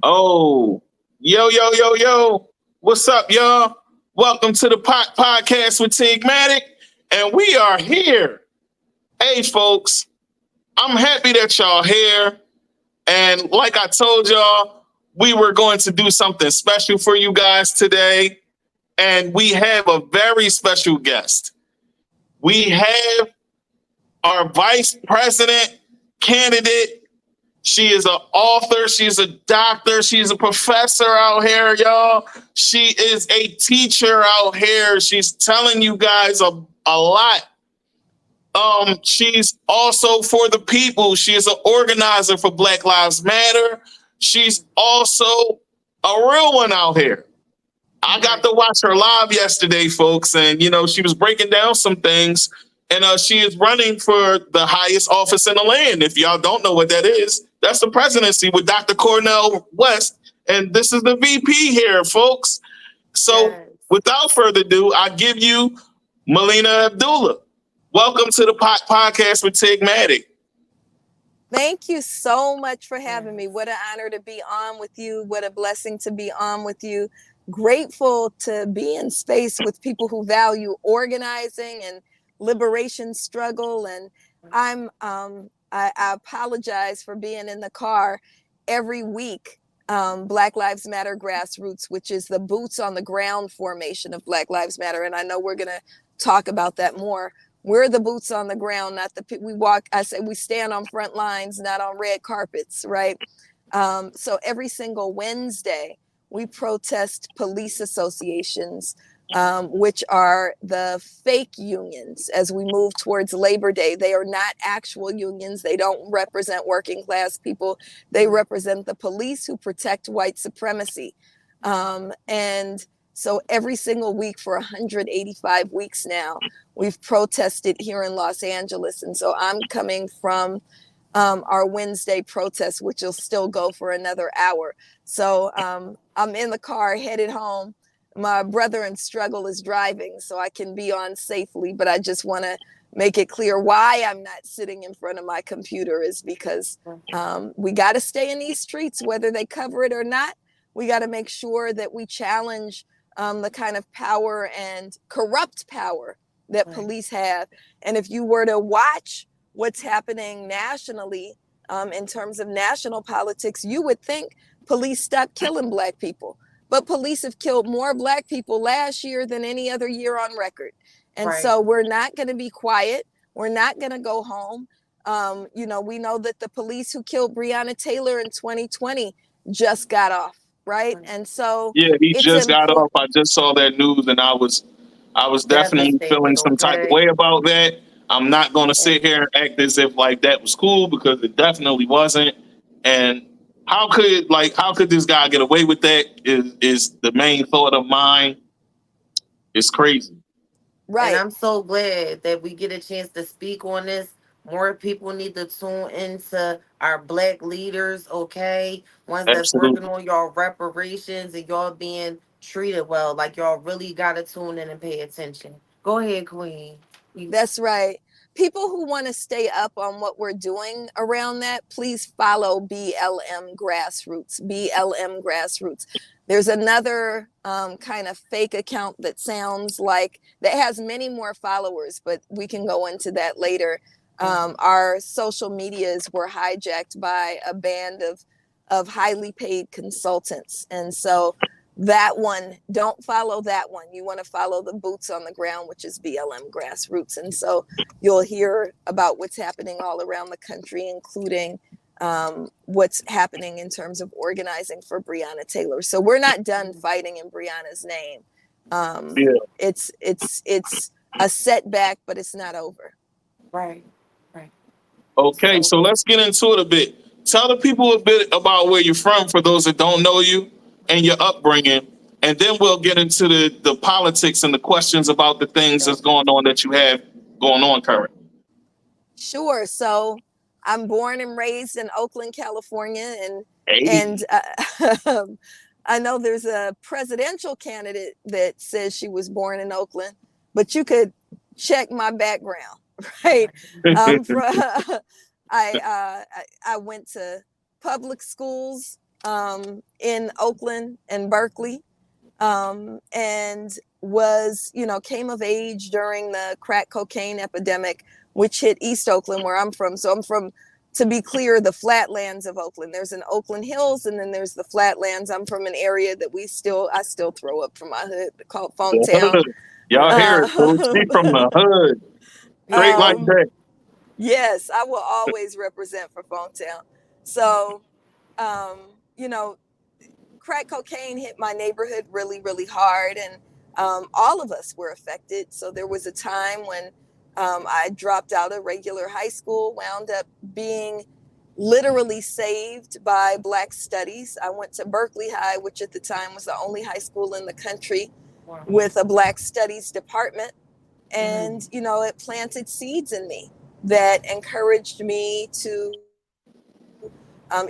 Oh, yo. What's up, y'all? Welcome to the podcast with Tigmatic. And we are here. Hey, folks, I'm happy that y'all here. And like I told y'all, we were going to do something special for you guys today. And we have a very special guest. We have our vice president candidate. She is an author. She's a doctor. She's a professor out here, y'all. She is a teacher out here. She's telling you guys a lot. She's also for the people. She is an organizer for Black Lives Matter. She's also a real one out here. I got to watch her live yesterday, folks, and she was breaking down some things. And she is running for the highest office in the land. If y'all don't know what that is, that's the presidency with Dr. Cornel West. And this is the VP here, folks. So without further ado, I give you Melina Abdullah. Welcome to the podcast with Tigmatic. Thank you so much for having me. What an honor to be on with you. What a blessing to be on with you. Grateful to be in space with people who value organizing and liberation struggle. And I apologize for being in the car every week. Black Lives Matter Grassroots, which is the boots on the ground formation of Black Lives Matter. And I know we're going to talk about that more. We're the boots on the ground, not the we walk. I say we stand on front lines, not on red carpets, right? So every single Wednesday, we protest police associations, which are the fake unions as we move towards Labor Day. They are not actual unions. They don't represent working class people. They represent the police who protect white supremacy. And so every single week for 185 weeks now, we've protested here in Los Angeles. And so I'm coming from our Wednesday protest, which will still go for another hour. So I'm in the car headed home. My brother in struggle is driving, so I can be on safely. But I just want to make it clear why I'm not sitting in front of my computer is because we got to stay in these streets, whether they cover it or not. We got to make sure that we challenge the kind of power and corrupt power that police have. And if you were to watch what's happening nationally in terms of national politics, you would think police stopped killing Black people. But police have killed more Black people last year than any other year on record. And so we're not going to be quiet. We're not going to go home. We know that the police who killed Breonna Taylor in 2020 just got off. Right. And so he just got off. I just saw that news and I was definitely feeling some type of way about that. I'm not going to sit here and act as if like that was cool because it definitely wasn't. And how could this guy get away with that is the main thought of mine. It's crazy. Right. And I'm so glad that we get a chance to speak on this. More people need to tune into our Black leaders, okay? Ones that's working on y'all reparations and y'all being treated well. Like y'all really got to tune in and pay attention. Go ahead, Queen. That's right. People who want to stay up on what we're doing around that, please follow BLM Grassroots. BLM Grassroots. There's another kind of fake account that sounds like, that has many more followers, but we can go into that later. Our social medias were hijacked by a band of highly paid consultants. And so that one, don't follow that one. You want to follow the boots on the ground, which is BLM Grassroots. And so you'll hear about what's happening all around the country, including what's happening in terms of organizing for Breonna Taylor. So we're not done fighting in Breonna's name. It's a setback, but it's not over. Right. Okay, so let's get into it a bit. Tell the people a bit about where you're from for those that don't know you and your upbringing. And then we'll get into the politics and the questions about the things that's going on that you have going on currently. Sure. So I'm born and raised in Oakland, California. And I know there's a presidential candidate that says she was born in Oakland, but you could check my background, right? I went to public schools in Oakland and Berkeley, and was, came of age during the crack cocaine epidemic, which hit East Oakland, where I'm from. So I'm from, to be clear, the flatlands of Oakland. There's an Oakland Hills, and then there's the flatlands. I'm from an area that I still throw up from my hood, called The Funktown. hood. Y'all hear it, folks. She from the hood. Straight like Um, that. yes, I will always represent for Funktown. So, um, you know, crack cocaine hit my neighborhood really, really hard, and all of us were affected. So there was a time when I dropped out of regular high school, wound up being literally saved by Black Studies. I went to Berkeley High, which at the time was the only high school in the country with a Black Studies department. And, it planted seeds in me that encouraged me to,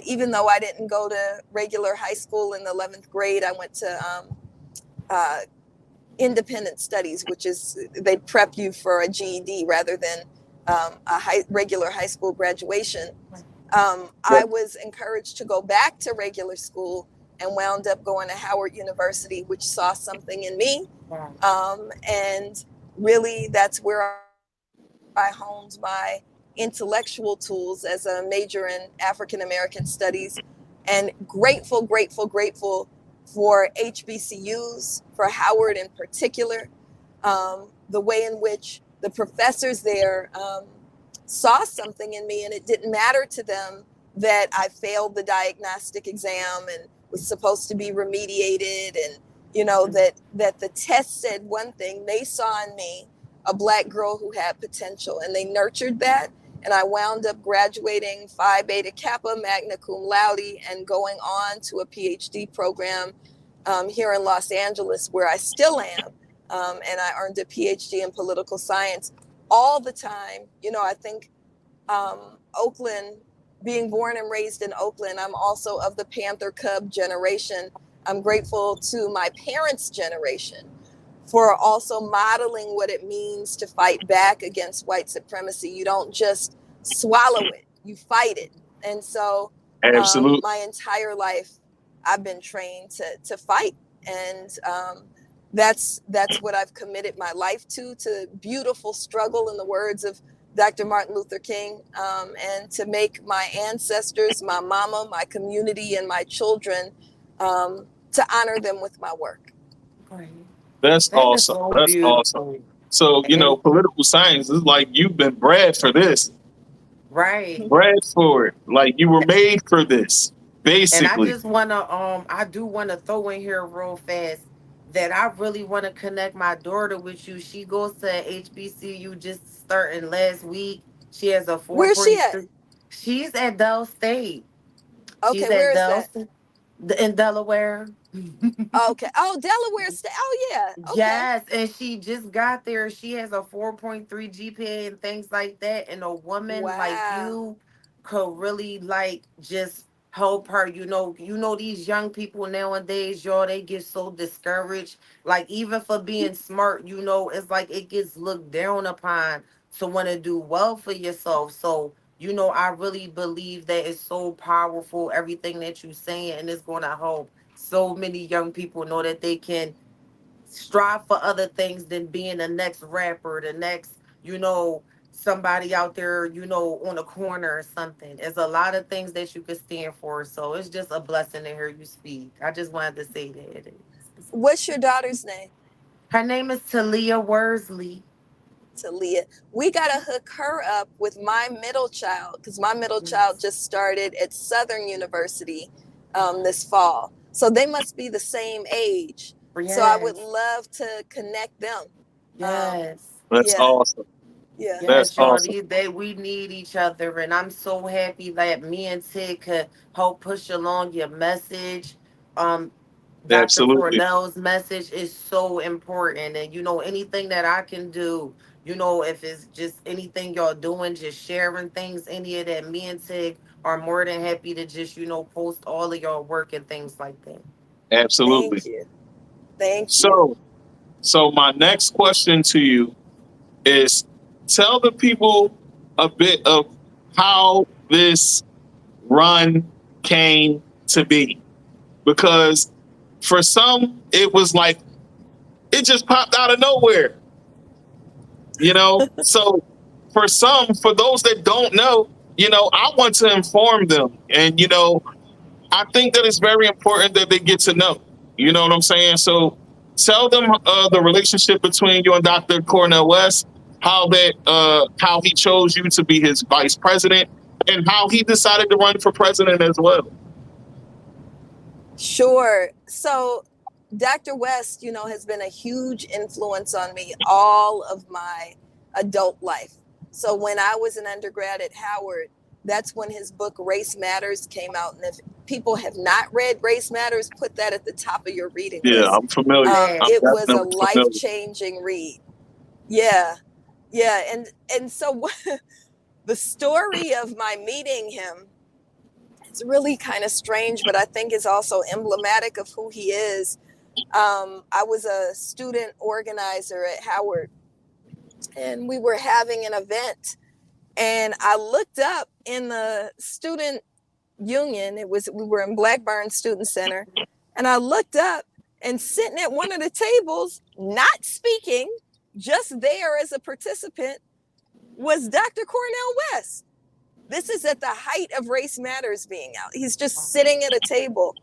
even though I didn't go to regular high school in the 11th grade, I went to uh, independent studies, which is they prep you for a GED rather than regular high school graduation. I was encouraged to go back to regular school and wound up going to Howard University, which saw something in me. And really, that's where I honed my intellectual tools as a major in African American studies. And grateful, grateful, grateful for HBCUs, for Howard in particular, the way in which the professors there saw something in me, and it didn't matter to them that I failed the diagnostic exam and was supposed to be remediated, and that the test said one thing. They saw in me a Black girl who had potential, and they nurtured that. And I wound up graduating Phi Beta Kappa, magna cum laude, and going on to a PhD program here in Los Angeles, where I still am. And I earned a PhD in political science all the time. I think Oakland, being born and raised in Oakland, I'm also of the Panther Cub generation. I'm grateful to my parents' generation for also modeling what it means to fight back against white supremacy. You don't just swallow it, you fight it. And so Absolutely. my entire life, I've been trained to fight. And that's what I've committed my life to beautiful struggle, in the words of Dr. Martin Luther King, and to make my ancestors, my mama, my community, and my children, to honor them with my work. That's That is awesome. so That's awesome. beautiful. So, And political science is like you've been bred for this, right. bred for it. Like you were made for this, And I basically. just wanna I do wanna throw in here real fast that I really wanna connect my daughter with you. She goes to HBCU just starting last week. She has a Where's she at? 4.3. She's at Dell State. Okay, She's where at is Dell that? State in Delaware. Okay. Oh, Delaware State. Oh, yeah. Okay. Yes, and she just got there. She has a 4.3 GPA and things like that. And a woman like Wow. you could really like just help her. These young people nowadays, y'all, they get so discouraged. Like even for being smart, it's like it gets looked down upon to want to do well for yourself. So, I really believe that it's so powerful, everything that you're saying, and it's gonna help so many young people know that they can strive for other things than being the next rapper, the next, somebody out there, on the corner or something. There's a lot of things that you could stand for. So it's just a blessing to hear you speak. I just wanted to say that. What's your daughter's name? Her name is Talia Worsley. Talia. We got to hook her up with my middle child, because my middle child Yes. just started at Southern University this fall. So they must be the same age. So I would Yes. love to connect them. Um, Yes. That's yeah. awesome. Yeah. That's Yes, y'all. awesome. We need each other, and I'm so happy that me and Tig could help push along your message. Um, Dr. Absolutely. Cornell's message is so important, and anything that I can do, if it's just anything y'all doing, just sharing things, any of that, me and Tig are more than happy to just post all of y'all work and things like that. Absolutely. Thank you. Thank you. So, so my next question to you is tell the people a bit of how this run came to be. because for some, it was like, it just popped out of nowhere, So for those that don't know, I want to inform them. And, I think that it's very important that they get to know, you know what I'm saying? So tell them the relationship between you and Dr. Cornel West, how he chose you to be his vice president, and how he decided to run for president as well. Sure. So Dr. West, has been a huge influence on me all of my adult life. So when I was an undergrad at Howard, that's when his book Race Matters came out. And if people have not read Race Matters, put that at the top of your reading list. Yeah, I'm familiar. It was a life-changing read. Yeah. And so the story of my meeting him, it's really kind of strange, but I think it's also emblematic of who he is. I was a student organizer at Howard, and we were having an event, and I looked up in the student union. We were in Blackburn Student Center, and I looked up, and sitting at one of the tables, not speaking, just there as a participant, was Dr. Cornel West. This is at the height of Race Matters being out. He's just sitting at a table.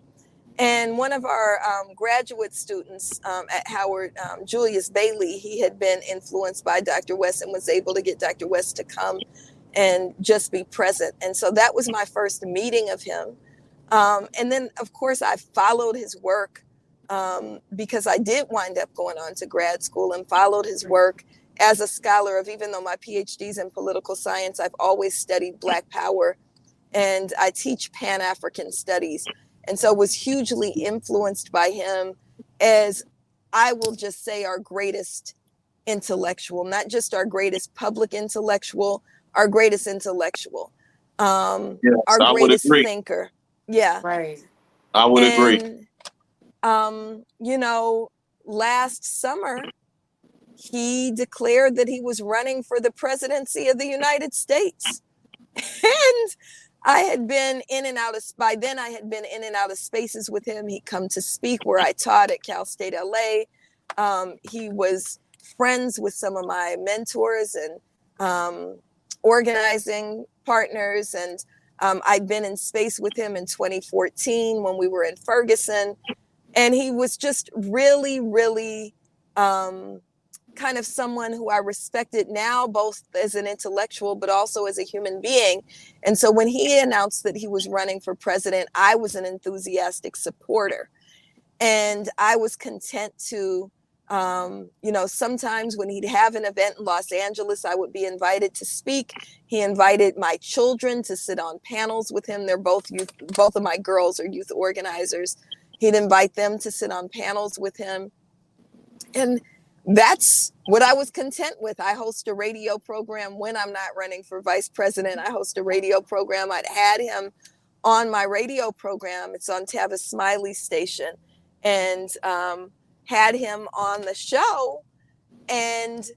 And one of our graduate students at Howard, Julius Bailey, he had been influenced by Dr. West and was able to get Dr. West to come and just be present. And so that was my first meeting of him. And then, of course, I followed his work because I did wind up going on to grad school, and followed his work as a scholar of, even though my PhD's in political science, I've always studied Black power, and I teach Pan-African studies. And so was hugely influenced by him as, I will just say, our greatest intellectual, not just our greatest public intellectual, our greatest intellectual, our greatest thinker. Yeah. Right. I would agree. Last summer, he declared that he was running for the presidency of the United States. And I had been in and out of spaces with him. He'd come to speak where I taught at Cal State LA. He was friends with some of my mentors and organizing partners. And I'd been in space with him in 2014 when we were in Ferguson. And he was just really, really kind of someone who I respected now, both as an intellectual, but also as a human being. And so when he announced that he was running for president, I was an enthusiastic supporter. And I was content to, sometimes when he'd have an event in Los Angeles, I would be invited to speak. He invited my children to sit on panels with him. They're both youth. Both of my girls are youth organizers. He'd invite them to sit on panels with him. And that's what I was content with. I host a radio program when I'm not running for vice president. I host a radio program. I'd had him on my radio program. It's on Tavis Smiley's station, and had him on the show. And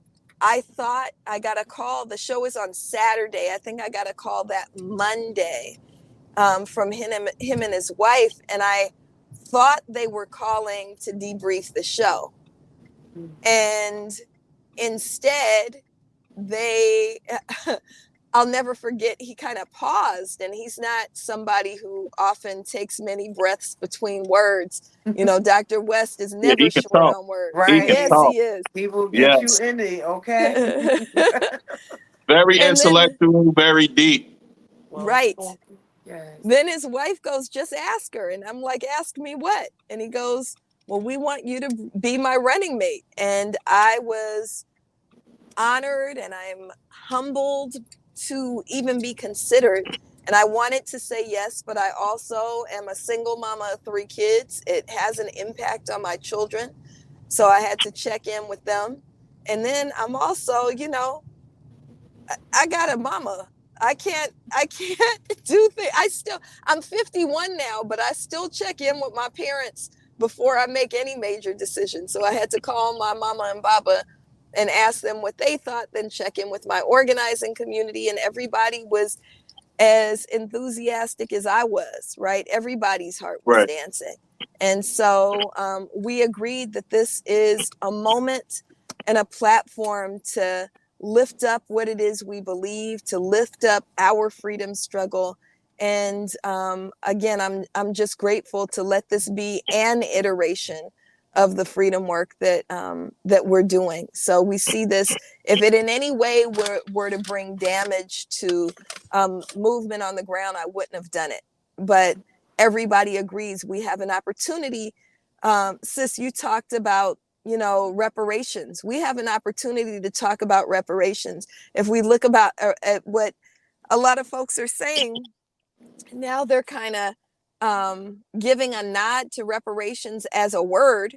I thought, I got a call. The show is on Saturday. I think I got a call that Monday from him and his wife. And I thought they were calling to debrief the show. And instead, I'll never forget, he kind of paused, and he's not somebody who often takes many breaths between words. Dr. West is never short on words. Right. Yes, he is. He will get you in it, okay? Very intellectual, very deep. Right. Yes. Then his wife goes, just ask her. And I'm like, ask me what? And he goes, well, we want you to be my running mate. And I was honored, and I'm humbled to even be considered. And I wanted to say yes, but I also am a single mama of 3 kids. It has an impact on my children. So I had to check in with them. And then I'm also, I got a mama. I can't do things. I'm 51 now, but I still check in with my parents before I make any major decision. So I had to call my mama and baba and ask them what they thought, then check in with my organizing community. And everybody was as enthusiastic as I was, right? Everybody's heart was dancing. And so we agreed that this is a moment and a platform to lift up what it is we believe, to lift up our freedom struggle. And again, I'm just grateful to let this be an iteration of the freedom work that that we're doing. So we see this, if it in any way were to bring damage to movement on the ground, I wouldn't have done it. But everybody agrees we have an opportunity. Sis, you talked about, you know, reparations. We have an opportunity to talk about reparations. If we look about at what a lot of folks are saying now, they're kind of giving a nod to reparations as a word.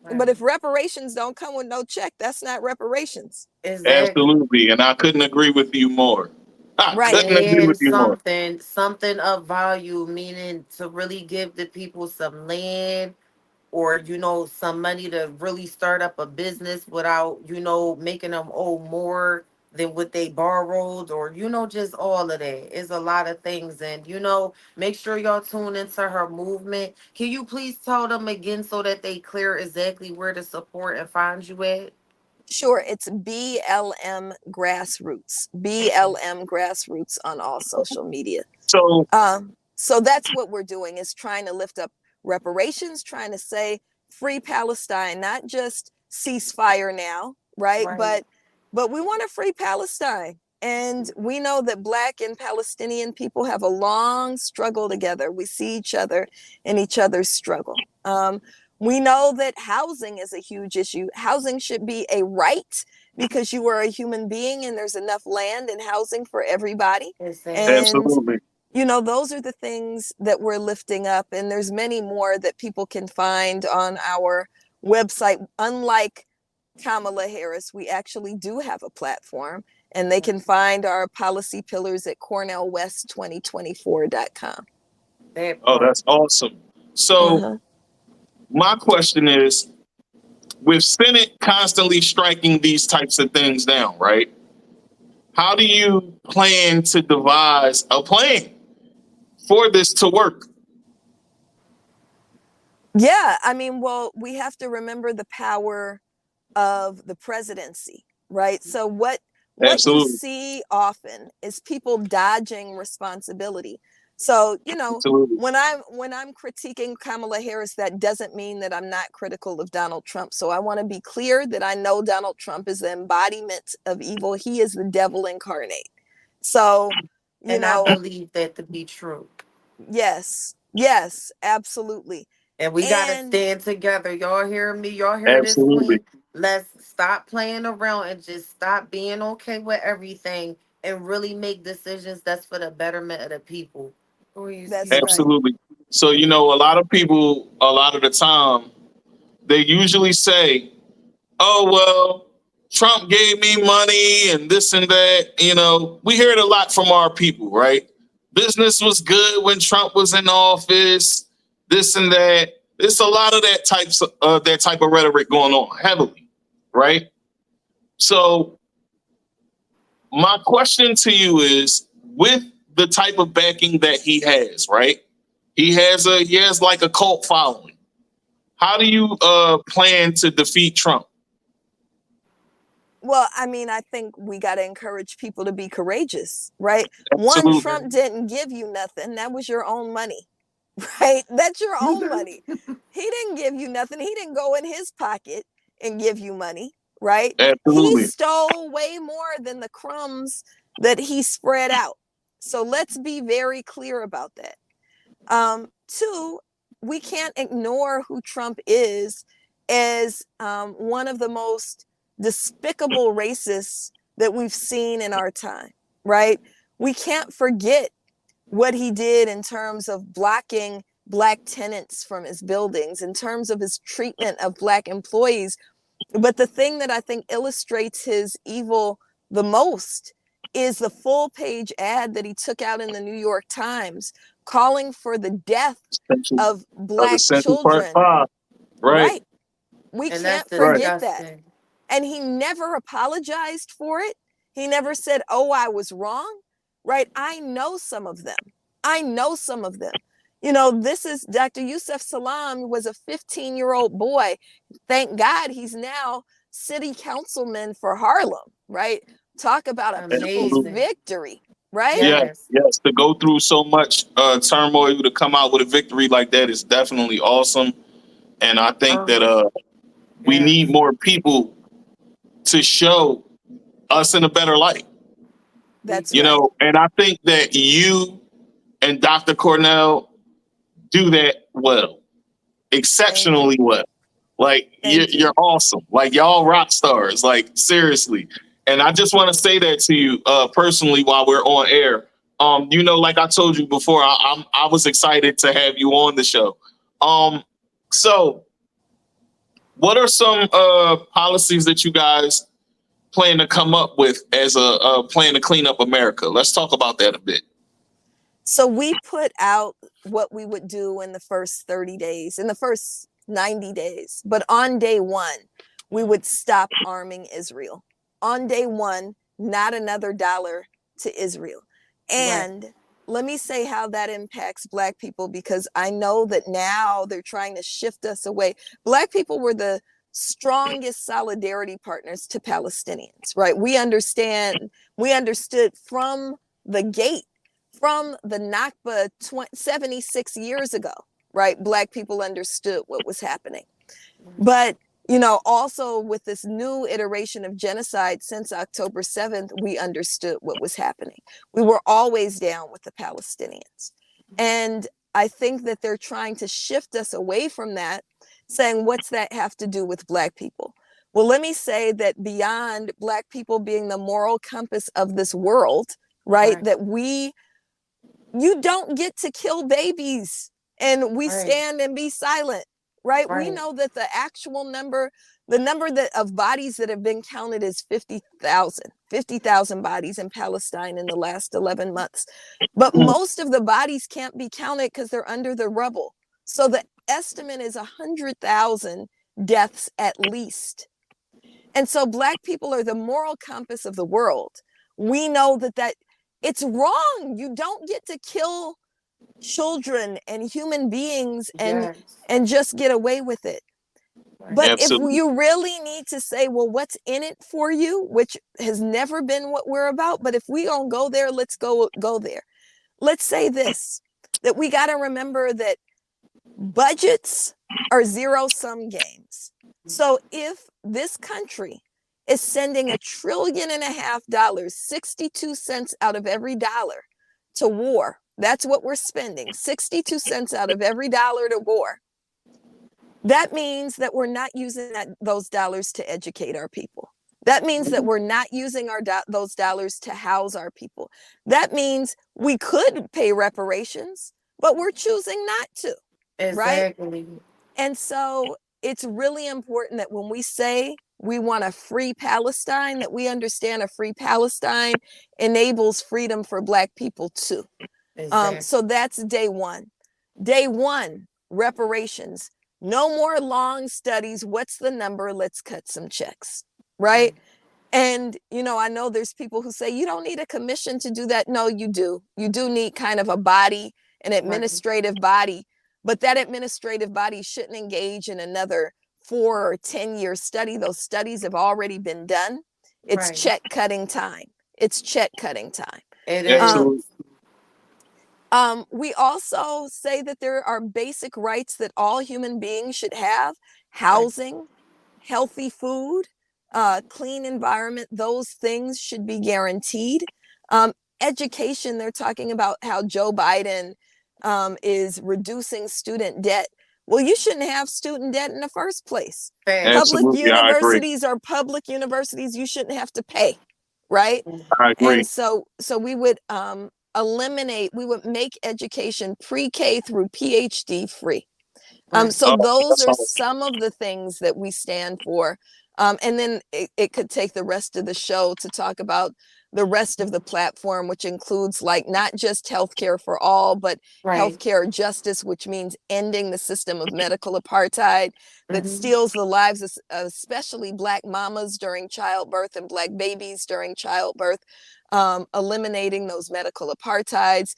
Right. But if reparations don't come with no check, that's not reparations. Exactly. Absolutely. And I couldn't agree with you more. I Right. couldn't agree And with you more. something of value, meaning to really give the people some land, or some money to really start up a business without making them owe more than what they borrowed, or just all of that. It's a lot of things. And make sure y'all tune into her movement. Can you please tell them again so that they clear exactly where to support and find you at? Sure, it's BLM Grassroots. BLM Grassroots on all social media. So So that's what we're doing, is trying to lift up reparations, trying to say free Palestine, not just ceasefire now, right? Right. But we want a free Palestine. And we know that Black and Palestinian people have a long struggle together. We see each other in each other's struggle. We know that housing is a huge issue. Housing should be a right, because you are a human being and there's enough land and housing for everybody. Exactly. And absolutely. those are the things that we're lifting up. And there's many more that people can find on our website. Unlike Kamala Harris, we actually do have a platform, and they can find our policy pillars at cornellwest2024.com. That Oh, part. that's awesome. So Uh-huh. my question is, with Senate constantly striking these types of things down, right? How do you plan to devise a plan for this to work? Yeah, I mean, well, we have to remember the power of the presidency, right? So what you Absolutely. see often is people dodging responsibility. So, Absolutely. when I'm critiquing Kamala Harris, that doesn't mean that I'm not critical of Donald Trump. So I want to be clear that I know Donald Trump is the embodiment of evil. He is the devil incarnate. So, you And I know, believe that to be true. yes, absolutely. And we gotta And stand together. Y'all hear me? Y'all hear this Absolutely. queen? Let's stop playing around and just stop being okay with everything and really make decisions that's for the betterment of the people. Who you that's speak? right. Absolutely. So, a lot of people, a lot of the time, they usually say, oh, well, Trump gave me money and this and that. We hear it a lot from our people, right? Business was good when Trump was in office, this and that. There's a lot of that type of rhetoric going on heavily, right? So my question to you is, with the type of backing that he has, right? He has like a cult following. How do you plan to defeat Trump? Well, I mean, I think we got to encourage people to be courageous, right? One, Absolutely. Trump didn't give you nothing. That was your own money, right? That's your own money. He didn't give you nothing. He didn't go in his pocket and give you money, right? He Absolutely. stole way more than the crumbs that he spread out. So let's be very clear about that. Two, we can't ignore who Trump is as one of the most despicable racists that we've seen in our time, right? We can't forget what he did in terms of blocking Black tenants from his buildings, in terms of his treatment of Black employees. But the thing that I think illustrates his evil the most is the full page ad that he took out in the New York Times calling for the death Central, of the Black Central Park children, Five. Right. right? We And that's can't Right. forget that. disgusting. And he never apologized for it. He never said, oh, I was wrong, right? I know some of them. You know, this is Dr. Yusuf Salam was a 15-year-old boy. Thank God he's now city councilman for Harlem, right? Talk about a people's Amazing. victory, right? Yeah, Yes. yes. To go through so much turmoil to come out with a victory like that is definitely awesome. And I think that we need Yes. more people to show us in a better light. That's You right. know, and I think that you and Dr. Cornell do that well, Thank you. exceptionally well. Like Thank you're you. awesome. Like y'all rock stars. Like seriously. And I just want to say that to you personally while we're on air. You know, like I told you before, I was excited to have you on the show. So what are some policies that you guys plan to come up with as a plan to clean up America? Let's talk about that a bit. So we put out what we would do in the first 30 days, in the first 90 days. But on day one, we would stop arming Israel. On day one, not another dollar to Israel. And let me say how that impacts Black people, because I know that now they're trying to shift us away. Black people were the strongest solidarity partners to Palestinians, right? We understood from the gate, from the Nakba 76 years ago, right? Black people understood what was happening. But, you know, also with this new iteration of genocide since October 7th, we understood what was happening. We were always down with the Palestinians. And I think that they're trying to shift us away from that, saying, what's that have to do with Black people? Well, let me say that beyond Black people being the moral compass of this world, right? That you don't get to kill babies and we stand and be silent, right? We know that the actual number, the number of bodies that have been counted is 50,000 bodies in Palestine in the last 11 months. But most of the bodies can't be counted because they're under the rubble. So the estimate is 100,000 deaths at least. And so Black people are the moral compass of the world. We know that it's wrong. You don't get to kill children and human beings and just get away with it. But Absolutely. if you really need to say, well, what's in it for you, which has never been what we're about, but if we don't go there, let's go there. Let's say this, that we got to remember that budgets are zero-sum games. So if this country is sending $1.5 trillion, 62 cents out of every dollar to war, that's what we're spending, 62 cents out of every dollar to war. That means that we're not using those dollars to educate our people. That means that we're not using those dollars to house our people. That means we could pay reparations, but we're choosing not to. Exactly. Right? And so it's really important that when we say we want a free Palestine, that we understand a free Palestine enables freedom for Black people too. So that's day one. Day one, reparations. No more long studies. What's the number? Let's cut some checks, right? And, you know, I know there's people who say you don't need a commission to do that. No, you do. You do need kind of a body, an administrative body, but that administrative body shouldn't engage in another 4 or 10-year study. Those studies have already been done. It's check cutting time. It's check cutting time. It Absolutely. is. We also say that there are basic rights that all human beings should have: housing, healthy food, clean environment. Those things should be guaranteed. Education, they're talking about how Joe Biden is reducing student debt. Well, you shouldn't have student debt in the first place. Public Absolutely. I agree. universities are public universities. You shouldn't have to pay, right? I agree. And so we would we would make education pre-K through PhD free. So those are some of the things that we stand for. And then it could take the rest of the show to talk about the rest of the platform, which includes like not just healthcare for all, but healthcare justice, which means ending the system of medical apartheid that steals the lives of especially Black mamas during childbirth and Black babies during childbirth, eliminating those medical apartheids,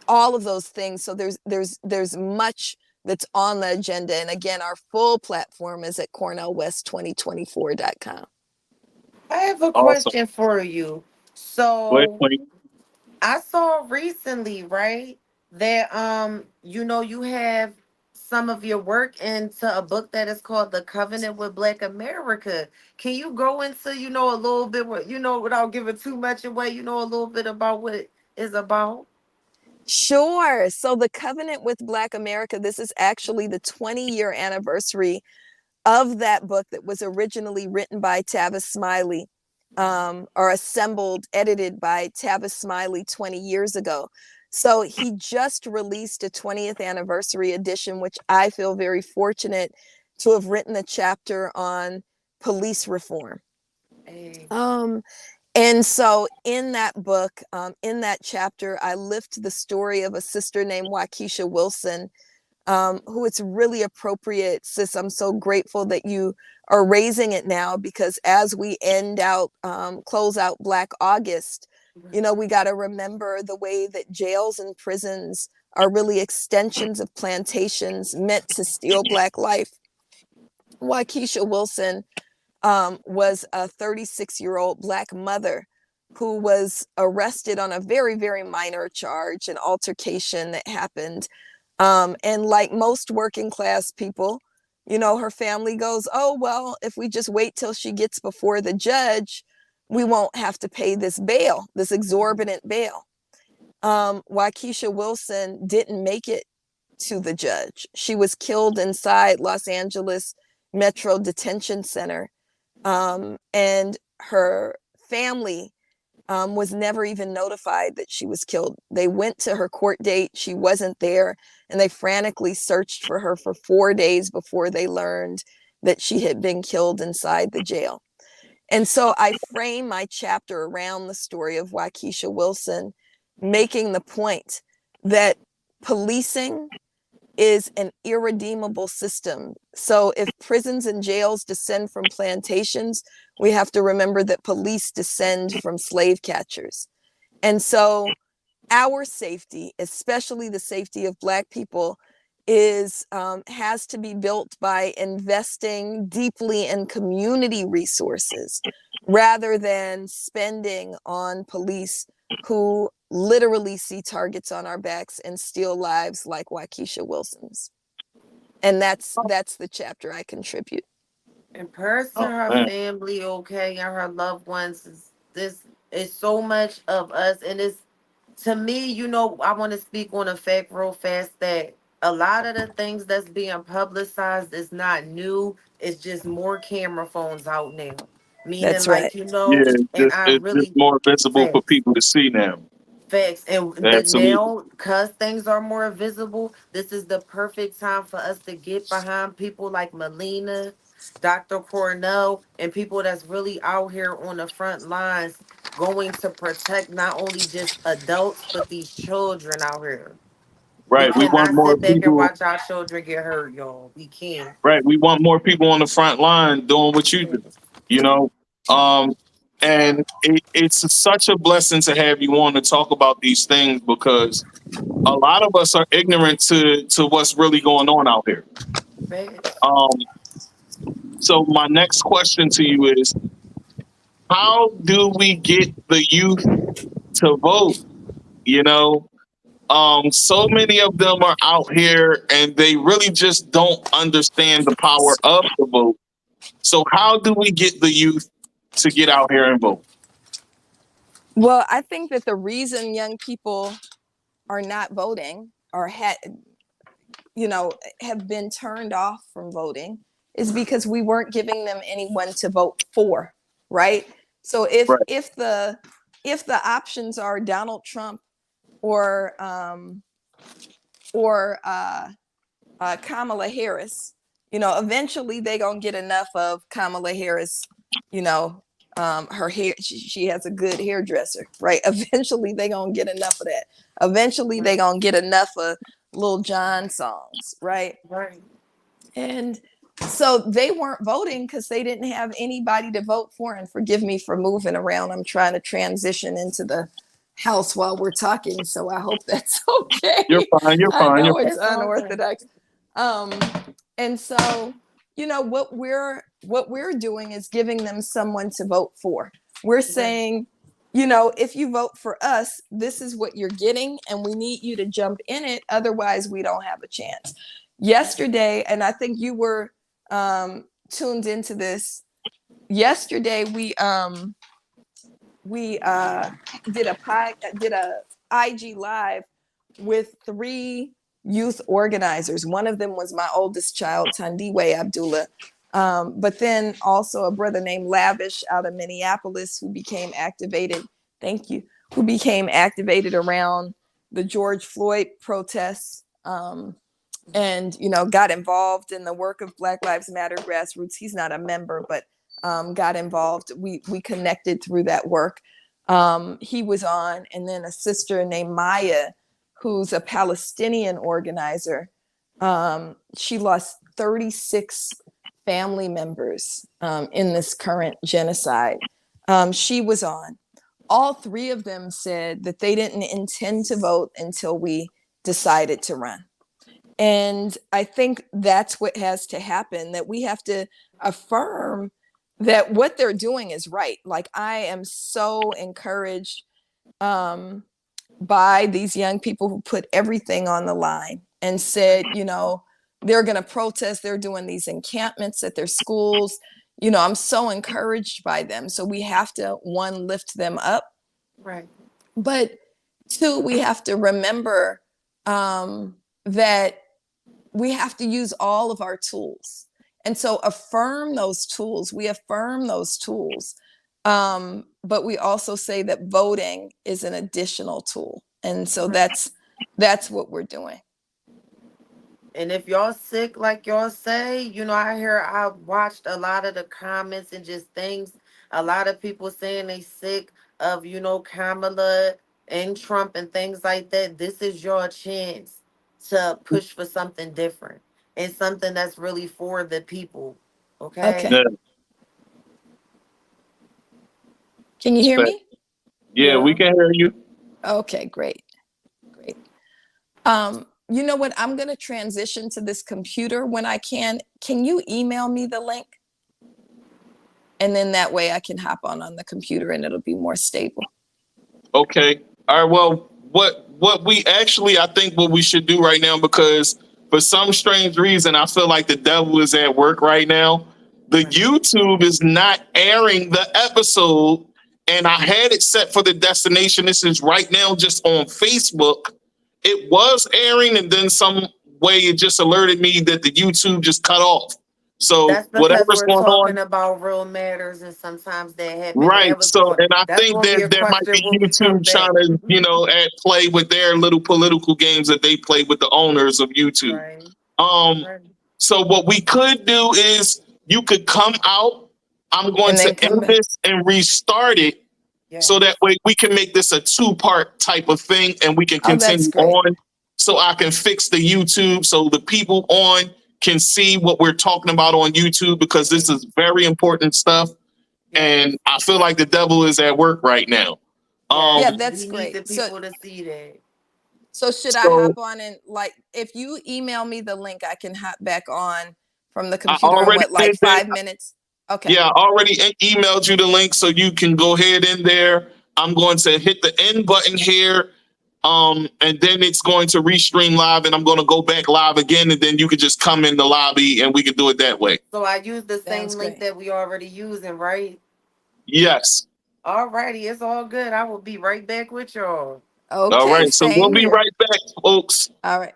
all of those things. So there's much that's on the agenda. And again, our full platform is at cornellwest2024.com. I have a Awesome. question for you. Go ahead, So Queen. I saw recently, right, that you have some of your work into a book that is called The Covenant with Black America. Can you go into, a little bit without giving too much away, a little bit about what it is about? Sure. So the Covenant with Black America, this is actually the 20-year anniversary of that book that was originally written by Tavis Smiley, or assembled, edited by Tavis Smiley 20 years ago. So he just released a 20th anniversary edition, which I feel very fortunate to have written a chapter on police reform. Hey. And so in that book, in that chapter, I lift the story of a sister named Waukesha Wilson, who it's really appropriate, sis. I'm so grateful that you are raising it now, because as we close out Black August, we got to remember the way that jails and prisons are really extensions of plantations meant to steal Black life. Waukesha Wilson was a 36-year-old Black mother who was arrested on a very, very minor charge, an altercation that happened. And like most working class people, her family goes, oh, well, if we just wait till she gets before the judge, we won't have to pay this bail, this exorbitant bail. Waukesha Wilson didn't make it to the judge. She was killed inside Los Angeles Metro Detention Center. And her family was never even notified that she was killed. They went to her court date. She wasn't there. And they frantically searched for her for 4 days before they learned that she had been killed inside the jail. And so I frame my chapter around the story of Waukesha Wilson, making the point that policing is an irredeemable system. So if prisons and jails descend from plantations, we have to remember that police descend from slave catchers. And so our safety, especially the safety of Black people, has to be built by investing deeply in community resources rather than spending on police who literally see targets on our backs and steal lives like Waukesha Wilson's. And that's the chapter I contribute. And prayers to Oh her man. family, okay, and her loved ones. This is so much of us, and it's, to me, I want to speak on a fact real fast that a lot of the things that's being publicized is not new. It's just more camera phones out now. Meaning, That's right. like, Yeah, and I it's just really, more visible for facts. people to see now. Facts. And the Absolutely. now, because things are more visible, this is the perfect time for us to get behind people like Melina, Dr. Cornell, and people that's really out here on the front lines going to protect not only just adults, but these children out here. We Right. We want cannot more sit back and people. watch our children get hurt, y'all. We can't. Right. We want more people on the front line doing what you do. You know. Um, and it's such a blessing to have you on to talk about these things, because a lot of us are ignorant to what's really going on out here. Facts. Um, so my next question to you is, how do we get the youth to vote? You know, so many of them are out here and they really just don't understand the power of the vote. So how do we get the youth to get out here and vote? Well, I think that the reason young people are not voting, or have been turned off from voting, is because we weren't giving them anyone to vote for, right? So if Right. options are Donald Trump or or Kamala Harris, eventually they gonna get enough of Kamala Harris. Her hair, she has a good hairdresser, right? Eventually they gonna get enough of that. Eventually they gonna get enough of Lil Jon songs, right? Right. And so they weren't voting because they didn't have anybody to vote for. And forgive me for moving around. I'm trying to transition into the house while we're talking, so I hope that's okay. You're fine. You're I fine. know You're it's unorthodox. And so, you know, what we're doing is giving them someone to vote for. We're saying, you know, if you vote for us, this is what you're getting, and we need you to jump in it. Otherwise, we don't have a chance. Yesterday, and I think you were tuned into this. Yesterday, we did a IG live with 3 youth organizers. One of them was my oldest child, Melina Abdullah. But then also a brother named Lavish out of Minneapolis who became activated. Thank you. Who became activated around the George Floyd protests, and, you know, got involved in the work of Black Lives Matter grassroots. He's not a member, but got involved. We connected through that work. He was on, and then a sister named Maya, who's a Palestinian organizer. She lost 36 family members in this current genocide. She was on. All 3 of them said that they didn't intend to vote until we decided to run. And I think that's what has to happen, that we have to affirm that what they're doing is right. Like, I am so encouraged by these young people who put everything on the line and said, you know, they're going to protest. They're doing these encampments at their schools. You know, I'm so encouraged by them. So we have to, 1, lift them up. Right. But 2, we have to remember that we have to use all of our tools. And so affirm those tools. We affirm those tools. But we also say that voting is an additional tool. And so that's what we're doing. And if y'all sick, like y'all say, you know, I watched a lot of the comments and just things. A lot of people saying they sick of, you know, Kamala and Trump and things like that. This is your chance to push for something different and something that's really for the people. Okay. Okay. Can you hear me? Yeah, we can hear you. Okay, great. You know what? I'm going to transition to this computer when I can. Can you email me the link? And then that way I can hop on the computer and it'll be more stable. Okay. All right. Well, what we actually, I think what we should do right now, because for some strange reason, I feel like the devil is at work right now. The YouTube is not airing the episode, and I had it set for the destination. This is right now just on Facebook. It was airing, and then some way it just alerted me that the YouTube just cut off. So that's because whatever's we're going talking on, about real matters, and sometimes that happens. right? So, and I That's think gonna be that a there might question be when we come YouTube back. trying to, you know, play with their little political games that they play with the owners of YouTube. Right. So what we could do is you could come out. I'm going to end this and restart it. So that way we can make this a 2-part type of thing, and we can continue on. So I can fix the YouTube so the people on can see what we're talking about on YouTube, because this is very important stuff. And I feel like the devil is at work right now. Yeah, that's great. Need the people to see that. So should I hop on and, like, if you email me the link, I can hop back on from the computer in what, like 5 minutes? Okay. Yeah, I already emailed you the link, so you can go ahead in there. I'm going to hit the end button here. And then it's going to restream live, and I'm going to go back live again, and then you can just come in the lobby and we can do it that way. So I use the same link that we already using, right? Yes. Alrighty, it's all good. I will be right back with y'all. Okay. All right. So we'll be right back, folks. All right.